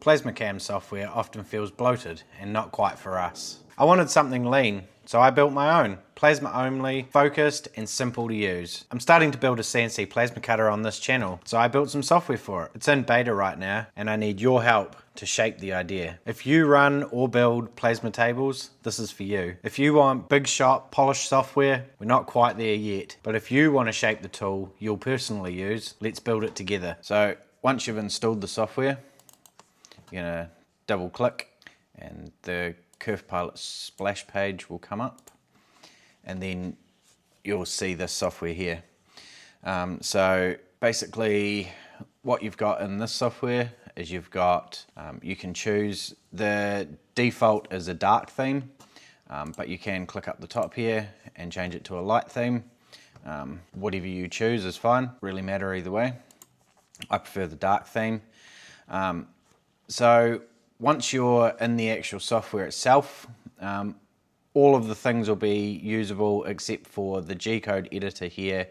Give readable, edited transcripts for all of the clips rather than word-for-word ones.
Plasma cam software often feels bloated and not quite for us. I wanted something lean, so I built my own. Plasma only, focused and simple to use. I'm starting to build a CNC plasma cutter on this channel, so I built some software for it. It's in beta right now and I need your help to shape the idea. If you run or build plasma tables, this is for you. If you want big shot polished software, we're not quite there yet, but if you want to shape the tool you'll personally use, let's build it together. So once you've installed the software, you're going to double click and the KerfPilot splash page will come up, and then you'll see this software here. So basically what you've got in this software is you've got, you can choose, the default is a dark theme, but you can click up the top here and change it to a light theme. Whatever you choose is fine, really matter either way. I prefer the dark theme. So once you're in the actual software itself, all of the things will be usable except for the G-code editor here,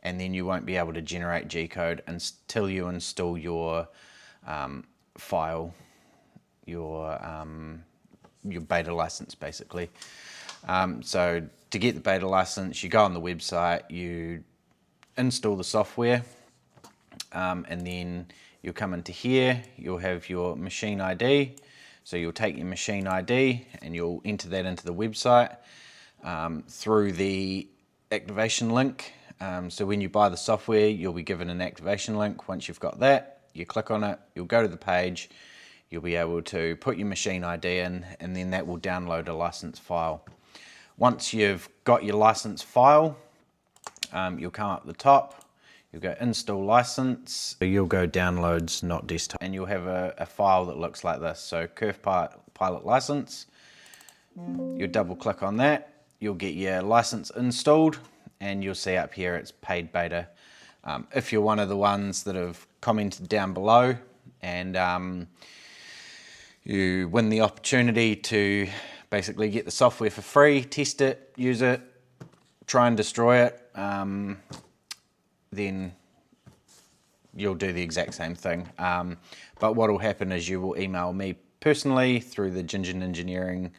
and then you won't be able to generate G-code until you install your file, your beta license basically. So to get the beta license, you go on the website, you install the software, and then you'll come into here, you'll have your machine ID. So you'll take your machine ID and you'll enter that into the website through the activation link. So when you buy the software, you'll be given an activation link. Once you've got that, you click on it, you'll go to the page, you'll be able to put your machine ID in, and then that will download a license file. Once you've got your license file, you'll come up the top, you'll go install license, you'll go downloads, not desktop, and you'll have a file that looks like this. So KerfPilot license, you'll double click on that, you'll get your license installed, and you'll see up here it's paid beta. If you're one of the ones that have commented down below and you win the opportunity to basically get the software for free, test it, use it, try and destroy it, then you'll do the exact same thing. But what will happen is you will email me personally through the Ninjaneering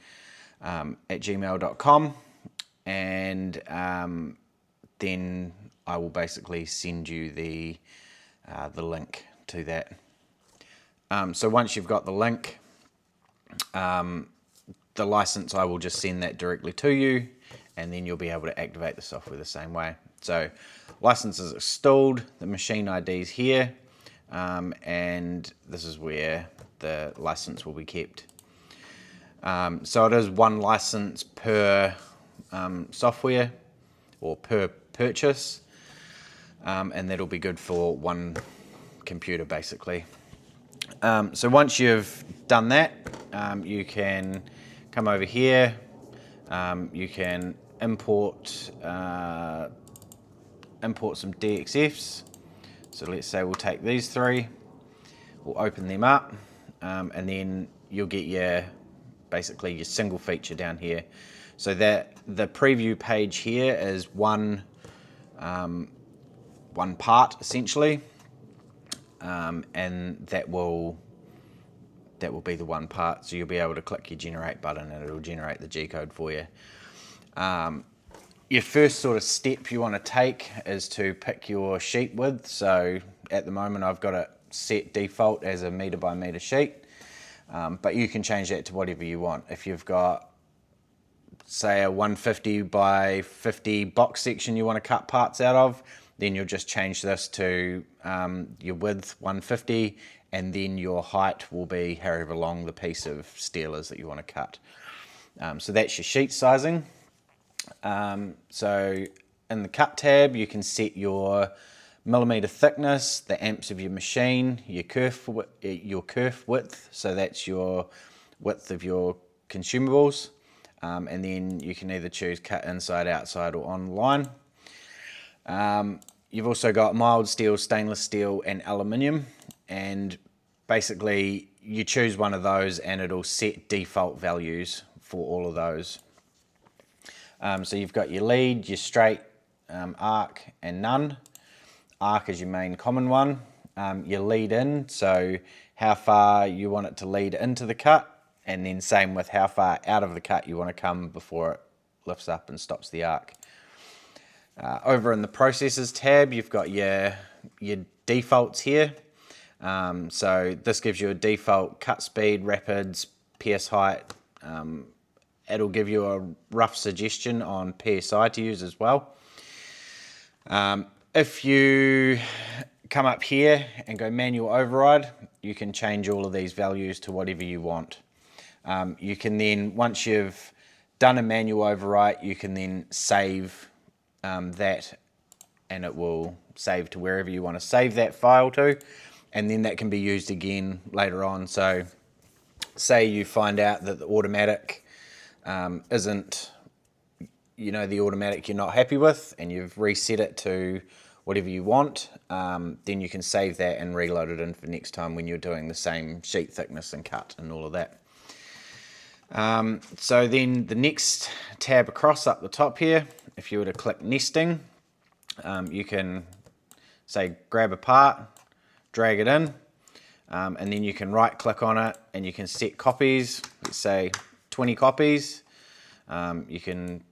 at gmail.com, and then I will basically send you the link to that. So once you've got the link, the license, I will just send that directly to you, and then you'll be able to activate the software the same way. So license is installed, the machine ID is here, and this is where the license will be kept. So it is one license per software or per purchase, and that'll be good for one computer basically. So once you've done that, you can come over here, you can import some DXFs. So let's say we'll take these three, we'll open them up, and then you'll get your basically your single feature down here. So that the preview page here is one part essentially, and that will be the one part. So you'll be able to click your generate button and it'll generate the G-code for you. Your first sort of step you want to take is to pick your sheet width. So at the moment I've got it set default as a meter by meter sheet, but you can change that to whatever you want. If you've got, say, a 150 by 50 box section you want to cut parts out of, then you'll just change this to your width 150, and then your height will be however long the piece of steel is that you want to cut. So that's your sheet sizing. So in the cut tab you can set your millimeter thickness, the amps of your machine, your kerf width, so that's your width of your consumables, and then you can either choose cut inside, outside or online. You've also got mild steel, stainless steel and aluminium, and basically you choose one of those and it'll set default values for all of those. So you've got your lead, your straight, arc and none. Arc is your main common one. Your lead in, so how far you want it to lead into the cut, and then same with how far out of the cut you want to come before it lifts up and stops the arc. Over in the processes tab, you've got your defaults here. So this gives you a default cut speed, rapids, PS height. It'll give you a rough suggestion on PSI to use as well. If you come up here and go manual override, you can change all of these values to whatever you want. You can then, once you've done a manual override, you can then save that, and it will save to wherever you want to save that file to, and then that can be used again later on. So say you find out that the automatic isn't, the automatic you're not happy with, and you've reset it to whatever you want, then you can save that and reload it in for next time when you're doing the same sheet thickness and cut and all of that. So then the next tab across up the top here, if you were to click nesting, you can say grab a part, drag it in, and then you can right click on it and you can set copies. Let's say 20 copies. You can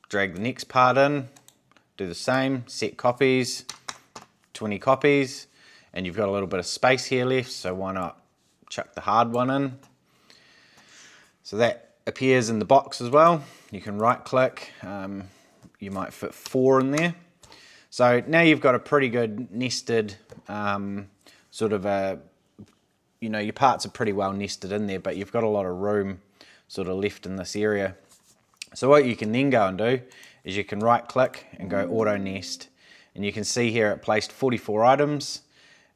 drag the next part in, do the same, set copies, 20 copies, and you've got a little bit of space here left, so why not chuck the hard one in. So that appears in the box as well. You can right click, you might fit 4 in there. So now you've got a pretty good nested sort of a, your parts are pretty well nested in there, but you've got a lot of room sort of left in this area. So what you can then go and do is you can right click and go auto nest, and you can see here it placed 44 items,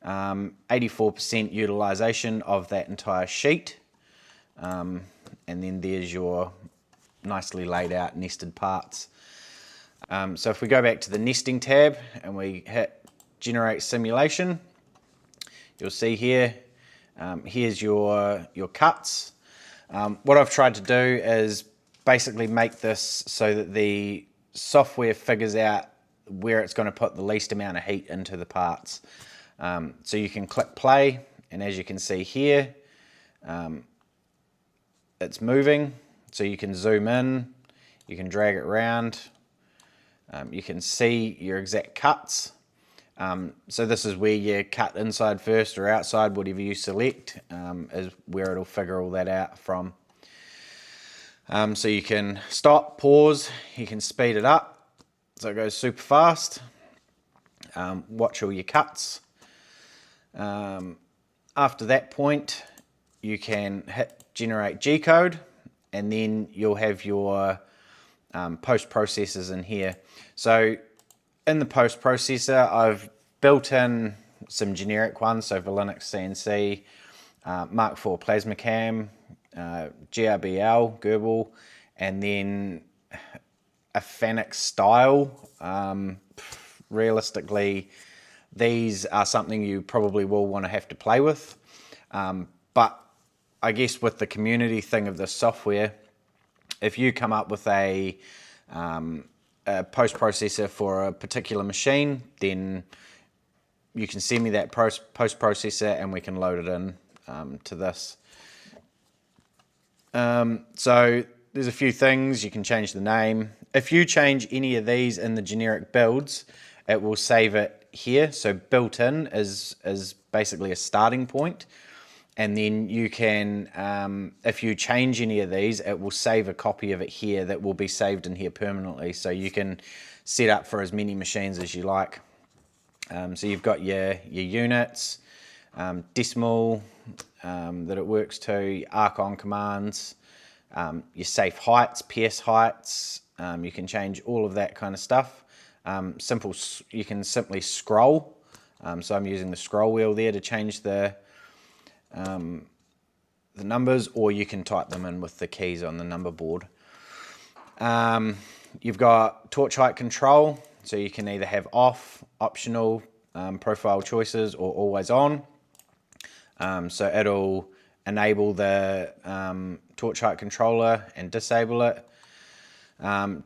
84% utilization of that entire sheet, and then there's your nicely laid out nested parts. So if we go back to the nesting tab and we hit generate simulation, you'll see here, here's your cuts. What I've tried to do is basically make this so that the software figures out where it's going to put the least amount of heat into the parts. So you can click play, and as you can see here, it's moving. So you can zoom in, you can drag it around, you can see your exact cuts. So this is where you cut inside first or outside, whatever you select, is where it'll figure all that out from. So you can stop, pause, you can speed it up so it goes super fast. Watch all your cuts. After that point, you can hit generate G-code, and then you'll have your post processors in here. So in the post processor, I've built in some generic ones, so for Linux CNC, Mark IV Plasma Cam, GRBL, Gerbil, and then a Fanuc style. Realistically, these are something you probably will want to have to play with. But I guess with the community thing of this software, if you come up with a post processor for a particular machine, then you can send me that post processor and we can load it in to this. So there's a few things. You can change the name. If you change any of these in the generic builds, it will save it here. So built in is basically a starting point. And then you can, if you change any of these, it will save a copy of it here that will be saved in here permanently. So you can set up for as many machines as you like. So you've got your units, decimal that it works to, arc-on commands, your safe heights, PS heights. You can change all of that kind of stuff. You can simply scroll. So I'm using the scroll wheel there to change the numbers, or you can type them in with the keys on the number board. You've got torch height control, so you can either have off, optional, profile choices, or always on. So it'll enable the torch height controller and disable it.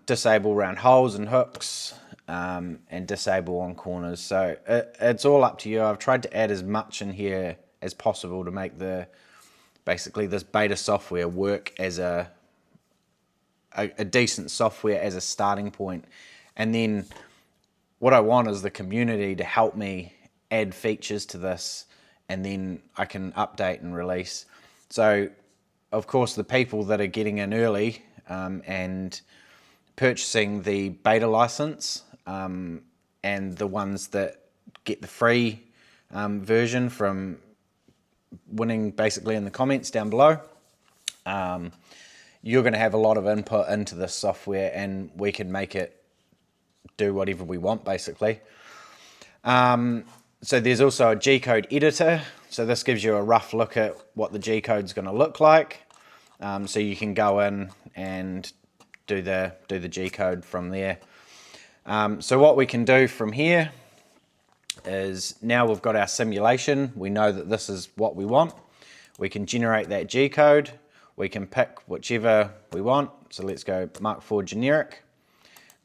Disable round holes and hooks, and disable on corners. So it's all up to you. I've tried to add as much in here as possible to make basically this beta software work as a decent software as a starting point. And then what I want is the community to help me add features to this, and then I can update and release. So of course the people that are getting in early and purchasing the beta license and the ones that get the free version from winning basically in the comments down below, you're going to have a lot of input into this software, and we can make it do whatever we want basically. So there's also a G-code editor. So this gives you a rough look at what the G-code's going to look like. So you can go in and do the G-code from there. So what we can do from here is, now we've got our simulation, we know that this is what we want. We can generate that G-code. We can pick whichever we want. So let's go Mark IV generic.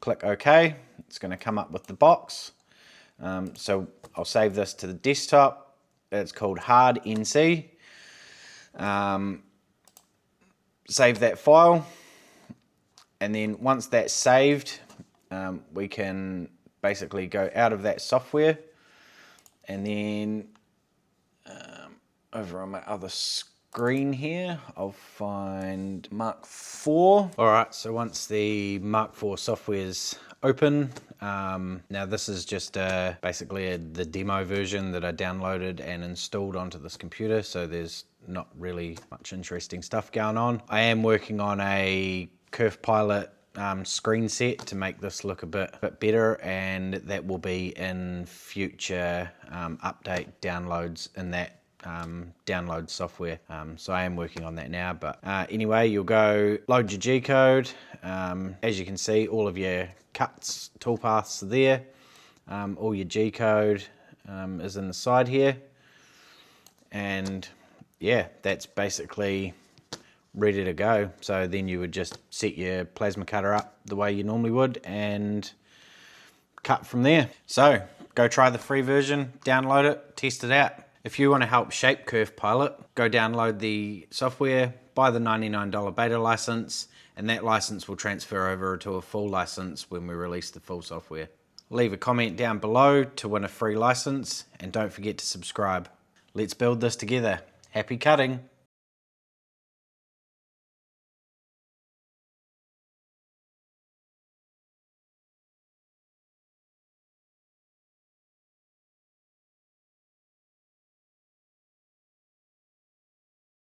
Click OK. It's going to come up with the box. So I'll save this to the desktop. It's called hard NC. Save that file, and then once that's saved, we can basically go out of that software, and then over on my other screen here, I'll find Mark IV. All right, so once the Mark IV software is open, now this is just basically the demo version that I downloaded and installed onto this computer, so there's not really much interesting stuff going on. I am working on a KerfPilot screen set to make this look a bit better, and that will be in future update downloads in that download software. So I am working on that now, but anyway, you'll go load your G-code. As you can see, all of your cuts, toolpaths are there. All your G-code is in the side here, and yeah, that's basically ready to go. So then you would just set your plasma cutter up the way you normally would and cut from there. So go try the free version, download it, test it out. If you want to help shape KerfPilot, go download the software, buy the $99 beta license, and that license will transfer over to a full license when we release the full software. Leave a comment down below to win a free license, and don't forget to subscribe. Let's build this together. Happy cutting!